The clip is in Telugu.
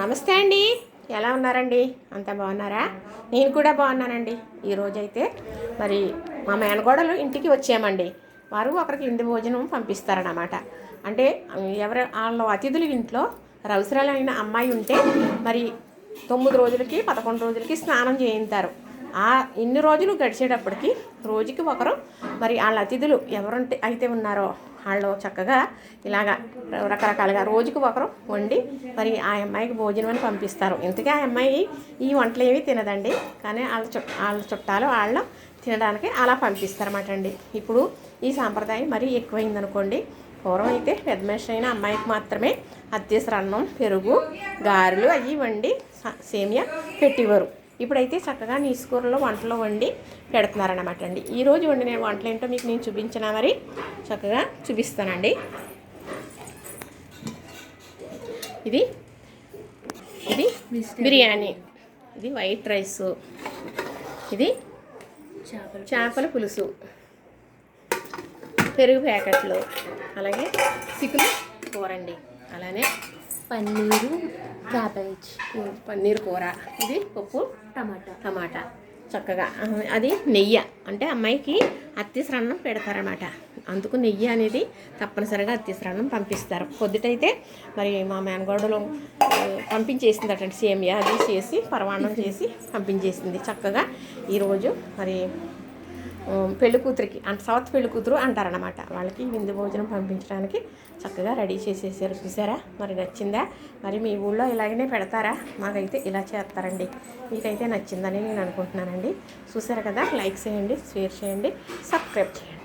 నమస్తే అండి. ఎలా ఉన్నారండి? అంతా బాగున్నారా? నేను కూడా బాగున్నానండి. ఈరోజైతే మరి మా మేనగోడలు ఇంటికి వచ్చామండి. వారు ఒకరికి ఇంటి భోజనం పంపిస్తారన్నమాట. అంటే వాళ్ళ అతిథుల ఇంట్లో అవసరాలైన అమ్మాయి ఉంటే మరి 9 రోజులకి 11 రోజులకి స్నానం చేయించారు. ఇన్ని రోజులు గడిచేటప్పటికి రోజుకి ఒకరు మరి వాళ్ళ అతిథులు ఎవరంటే అయితే ఉన్నారో వాళ్ళు చక్కగా ఇలాగా రకరకాలుగా రోజుకి ఒకరు వండి మరి ఆ అమ్మాయికి భోజనం అని పంపిస్తారు. ఇంతకీ ఆ అమ్మాయి ఈ వంటలు ఏవి తినదండి, కానీ వాళ్ళ చుట్టాలు వాళ్ళు తినడానికి అలా పంపిస్తారన్నమాట అండి. ఇప్పుడు ఈ సాంప్రదాయం మరీ ఎక్కువైందనుకోండి. పూర్వం అయితే పెద్ద మనిషి అయిన అమ్మాయికి మాత్రమే అత్తేసరి అన్నం, పెరుగు, గారెలు అవి వండి సేమియా పెట్టేవారు. ఇప్పుడైతే చక్కగా నీసుకూరలో వంటలు వండి పెడుతున్నారన్నమాట అండి. ఈరోజు వండిన వంటలు ఏంటో మీకు నేను చూపించినా మరి చక్కగా చూపిస్తానండి. ఇది బిర్యానీ, ఇది వైట్ రైస్, ఇది చేపల పులుసు, పెరుగు ప్యాకెట్లు, అలాగే చికెన్ కూర అండి, అలానే పన్నీరు కూర, ఇది పప్పు టమాటా చక్కగా అది నెయ్యి అంటే అమ్మాయికి అత్తేసరి అన్నం పెడతారన్నమాట. అందుకు నెయ్యి అనేది తప్పనిసరిగా అత్తేసరి అన్నం పంపిస్తారు. పొద్దుటైతే మరి మా మేనగోడలు పంపించేసిందటండి. సేమియా అది చేసి పరమాన్నం చేసి పంపించేసింది. చక్కగా ఈరోజు మరి పెళ్లి కూతురికి అంటే సౌత్ పెళ్లి కూతురు అంటారనమాట. వాళ్ళకి విందు భోజనం పంపించడానికి చక్కగా రెడీ చేసేసారు. చూసారా? మరి నచ్చిందా? మరి మీ ఊళ్ళో ఇలాగనే పెడతారా? మాకైతే ఇలా చేస్తారండి. మీకైతే నచ్చిందని నేను అనుకుంటున్నానండి. చూసారా కదా? లైక్ చేయండి, షేర్ చేయండి, సబ్స్క్రైబ్ చేయండి.